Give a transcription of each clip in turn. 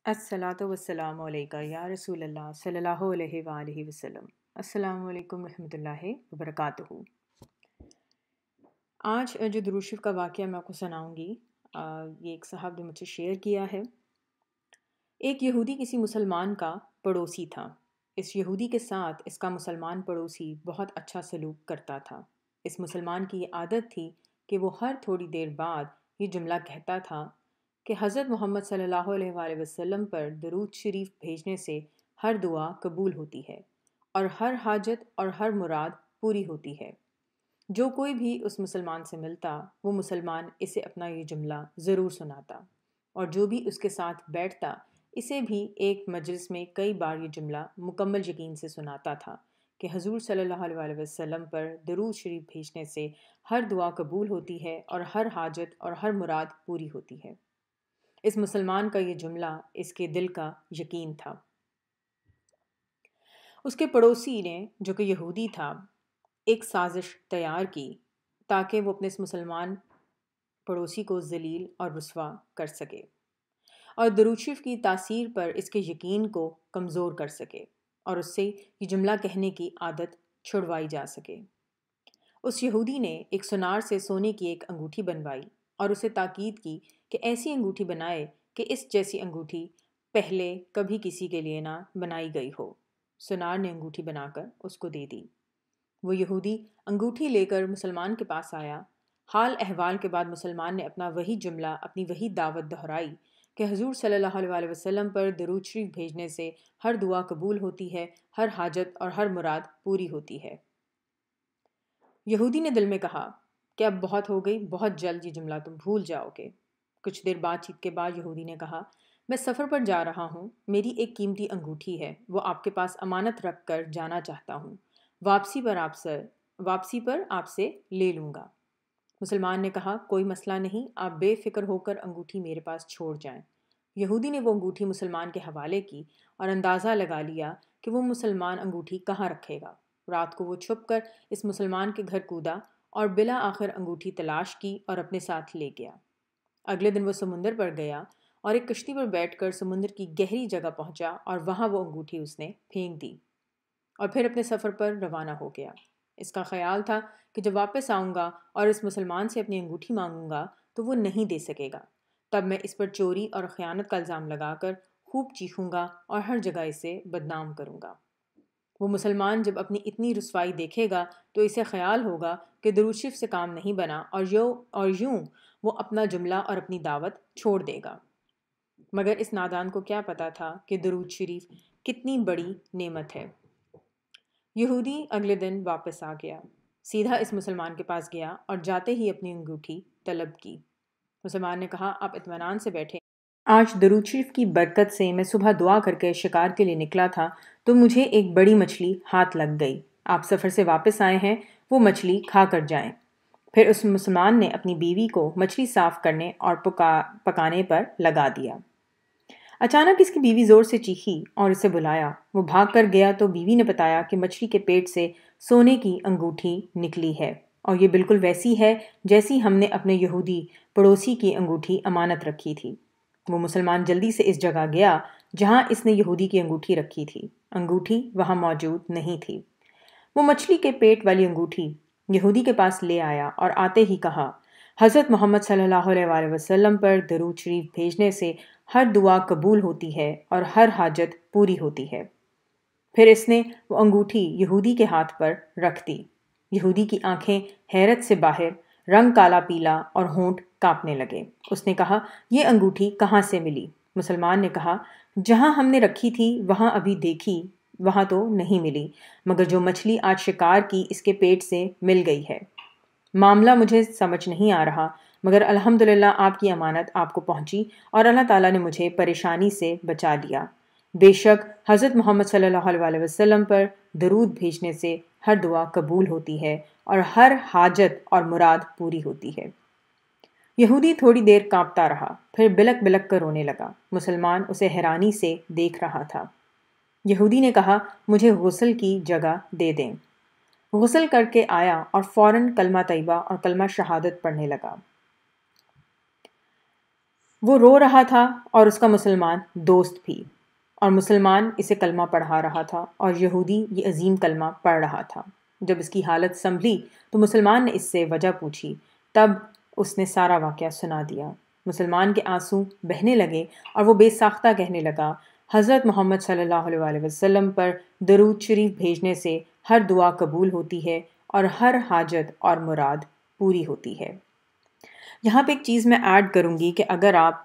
الصلاۃ والسلام علیکہ یا رسول اللہ صلی اللہ علیہ وآلہ وسلم۔ السلام علیکم ورحمۃ اللہ وبرکاتہ۔ آج جو درود شریف کا واقعہ میں آپ کو سناؤں گی، یہ ایک صاحب نے مجھ سے شیئر کیا ہے۔ ایک یہودی کسی مسلمان کا پڑوسی تھا۔ اس یہودی کے ساتھ اس کا مسلمان پڑوسی بہت اچھا سلوک کرتا تھا۔ اس مسلمان کی یہ عادت تھی کہ وہ ہر تھوڑی دیر بعد یہ جملہ کہتا تھا کہ حضرت محمد صلی اللہ علیہ وآلہ وسلم پر درود شریف بھیجنے سے ہر دعا قبول ہوتی ہے اور ہر حاجت اور ہر مراد پوری ہوتی ہے۔ جو کوئی بھی اس مسلمان سے ملتا وہ مسلمان اسے اپنا یہ جملہ ضرور سناتا، اور جو بھی اس کے ساتھ بیٹھتا اسے بھی ایک مجلس میں کئی بار یہ جملہ مکمل یقین سے سناتا تھا کہ حضور صلی اللہ علیہ وآلہ وسلم پر درود شریف بھیجنے سے ہر دعا قبول ہوتی ہے اور ہر حاجت اور ہر مراد پوری ہوتی ہے۔ اس مسلمان کا یہ جملہ اس کے دل کا یقین تھا۔ اس کے پڑوسی نے، جو کہ یہودی تھا، ایک سازش تیار کی تاکہ وہ اپنے اس مسلمان پڑوسی کو ذلیل اور رسوا کر سکے اور درود شریف کی تاثیر پر اس کے یقین کو کمزور کر سکے اور اس سے یہ جملہ کہنے کی عادت چھڑوائی جا سکے۔ اس یہودی نے ایک سونار سے سونے کی ایک انگوٹھی بنوائی اور اسے تاکید کی کہ ایسی انگوٹھی بنائے کہ اس جیسی انگوٹھی پہلے کبھی کسی کے لیے نہ بنائی گئی ہو۔ سونار نے انگوٹھی بنا کر اس کو دے دی۔ وہ یہودی انگوٹھی لے کر مسلمان کے پاس آیا۔ حال احوال کے بعد مسلمان نے اپنا وہی جملہ، اپنی وہی دعوت دہرائی کہ حضور صلی اللہ علیہ وآلہ وسلم پر درود شریف بھیجنے سے ہر دعا قبول ہوتی ہے، ہر حاجت اور ہر مراد پوری ہوتی ہے۔ یہودی نے دل میں کہا کہ اب بہت ہو گئی، بہت جلد یہ جملہ تم بھول جاؤ گے۔ کچھ دیر بات چیت کے بعد یہودی نے کہا، میں سفر پر جا رہا ہوں، میری ایک قیمتی انگوٹھی ہے، وہ آپ کے پاس امانت رکھ کر جانا چاہتا ہوں، واپسی پر آپ سے لے لوں گا۔ مسلمان نے کہا، کوئی مسئلہ نہیں، آپ بے فکر ہو کر انگوٹھی میرے پاس چھوڑ جائیں۔ یہودی نے وہ انگوٹھی مسلمان کے حوالے کی اور اندازہ لگا لیا کہ وہ مسلمان انگوٹھی کہاں رکھے گا۔ رات کو وہ چھپ کر اس مسلمان کے گھر کودا اور بلا آخر انگوٹھی تلاش کی اور اپنے ساتھ لے گیا۔ اگلے دن وہ سمندر پر گیا اور ایک کشتی پر بیٹھ کر سمندر کی گہری جگہ پہنچا اور وہاں وہ انگوٹھی اس نے پھینک دی اور پھر اپنے سفر پر روانہ ہو گیا۔ اس کا خیال تھا کہ جب واپس آؤں گا اور اس مسلمان سے اپنی انگوٹھی مانگوں گا تو وہ نہیں دے سکے گا، تب میں اس پر چوری اور خیانت کا الزام لگا کر خوب چیخوں گا اور ہر جگہ اسے بدنام کروں گا۔ وہ مسلمان جب اپنی اتنی رسوائی دیکھے گا تو اسے خیال ہوگا کہ درود شریف سے کام نہیں بنا اور یوں وہ اپنا جملہ اور اپنی دعوت چھوڑ دے گا۔ مگر اس نادان کو کیا پتا تھا کہ درود شریف کتنی بڑی نعمت ہے۔ یہودی اگلے دن واپس آ گیا، سیدھا اس مسلمان کے پاس گیا اور جاتے ہی اپنی انگوٹھی طلب کی۔ مسلمان نے کہا، آپ اطمینان سے بیٹھے، آج درود شریف کی برکت سے میں صبح دعا کر کے شکار کے لیے نکلا تھا تو مجھے ایک بڑی مچھلی ہاتھ لگ گئی۔ آپ سفر سے واپس آئے ہیں، وہ مچھلی کھا کر جائیں۔ پھر اس مسلمان نے اپنی بیوی کو مچھلی صاف کرنے اور پکانے پر لگا دیا۔ اچانک اس کی بیوی زور سے چیخی اور اسے بلایا۔ وہ بھاگ کر گیا تو بیوی نے بتایا کہ مچھلی کے پیٹ سے سونے کی انگوٹھی نکلی ہے اور یہ بالکل ویسی ہے جیسی ہم نے اپنے یہودی پڑوسی کی انگوٹھی امانت رکھی تھی۔ وہ مسلمان جلدی سے اس جگہ گیا جہاں اس نے یہودی کی انگوٹھی رکھی تھی۔ انگوٹھی وہاں موجود نہیں تھی۔ وہ مچھلی کے پیٹ والی انگوٹھی یہودی کے پاس لے آیا اور آتے ہی کہا، حضرت محمد صلی اللہ علیہ وآلہ وسلم پر درود شریف بھیجنے سے ہر دعا قبول ہوتی ہے اور ہر حاجت پوری ہوتی ہے۔ پھر اس نے وہ انگوٹھی یہودی کے ہاتھ پر رکھ دی۔ یہودی کی آنکھیں حیرت سے باہر، رنگ کالا پیلا اور ہونٹ کانپنے لگے۔ اس نے کہا، یہ انگوٹھی کہاں سے ملی؟ مسلمان نے کہا، جہاں ہم نے رکھی تھی وہاں ابھی دیکھی، وہاں تو نہیں ملی، مگر جو مچھلی آج شکار کی اس کے پیٹ سے مل گئی ہے۔ معاملہ مجھے سمجھ نہیں آ رہا، مگر الحمدللہ آپ کی امانت آپ کو پہنچی اور اللہ تعالیٰ نے مجھے پریشانی سے بچا لیا۔ بے شک حضرت محمد صلی اللہ علیہ وآلہ وسلم پر درود بھیجنے سے ہر دعا قبول ہوتی ہے اور ہر حاجت اور مراد پوری ہوتی ہے۔ یہودی تھوڑی دیر کانپتا رہا، پھر بلک بلک کر رونے لگا۔ مسلمان اسے حیرانی سے دیکھ رہا تھا۔ یہودی نے کہا، مجھے غسل کی جگہ دے دیں۔ غسل کر کے آیا اور فوراً کلمہ طیبہ اور کلمہ شہادت پڑھنے لگا۔ وہ رو رہا تھا اور اس کا مسلمان دوست بھی، اور مسلمان اسے کلمہ پڑھا رہا تھا اور یہودی یہ عظیم کلمہ پڑھ رہا تھا۔ جب اس کی حالت سنبھلی تو مسلمان نے اس سے وجہ پوچھی، تب اس نے سارا واقعہ سنا دیا۔ مسلمان کے آنسو بہنے لگے اور وہ بے ساختہ کہنے لگا، حضرت محمد صلی اللہ علیہ وآلہ وسلم پر درود شریف بھیجنے سے ہر دعا قبول ہوتی ہے اور ہر حاجت اور مراد پوری ہوتی ہے۔ یہاں پہ ایک چیز میں ایڈ کروں گی کہ اگر آپ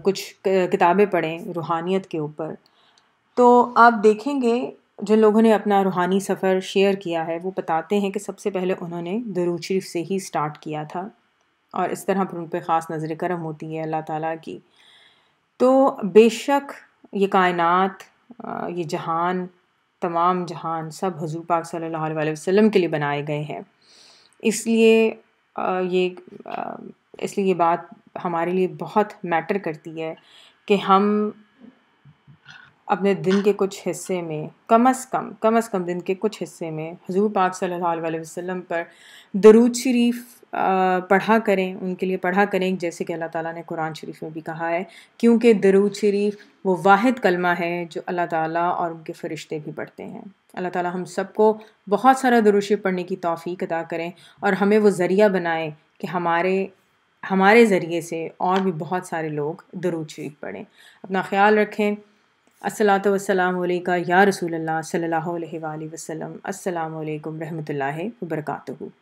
کچھ کتابیں پڑھیں روحانیت کے اوپر، تو آپ دیکھیں گے جن لوگوں نے اپنا روحانی سفر شیئر کیا ہے وہ بتاتے ہیں کہ سب سے پہلے انہوں نے درود شریف سے ہی سٹارٹ کیا تھا، اور اس طرح پر ان پہ خاص نظر کرم ہوتی ہے اللہ تعالیٰ کی۔ تو بے شک یہ کائنات، یہ جہان، تمام جہان سب حضور پاک صلی اللہ علیہ وآلہ وسلم کے لیے بنائے گئے ہیں، اس لیے یہ بات ہمارے لیے بہت میٹر کرتی ہے کہ ہم اپنے دن کے کچھ حصے میں کم از کم دن کے کچھ حصے میں حضور پاک صلی اللہ علیہ وسلم پر درود شریف پڑھا کریں، ان کے لیے پڑھا کریں، جیسے کہ اللہ تعالیٰ نے قرآن شریف میں بھی کہا ہے، کیونکہ درود شریف وہ واحد کلمہ ہے جو اللہ تعالیٰ اور ان کے فرشتے بھی پڑھتے ہیں۔ اللہ تعالیٰ ہم سب کو بہت سارا درود شریف پڑھنے کی توفیق عطا کریں اور ہمیں وہ ذریعہ بنائیں کہ ہمارے ذریعے سے اور بھی بہت سارے لوگ درود شریف پڑھیں۔ اپنا خیال رکھیں۔ الصلاۃ والسلام علیکہ یا رسول اللہ صلی اللہ علیہ وآلہ وسلم۔ السلام علیکم رحمۃ اللہ وبرکاتہ۔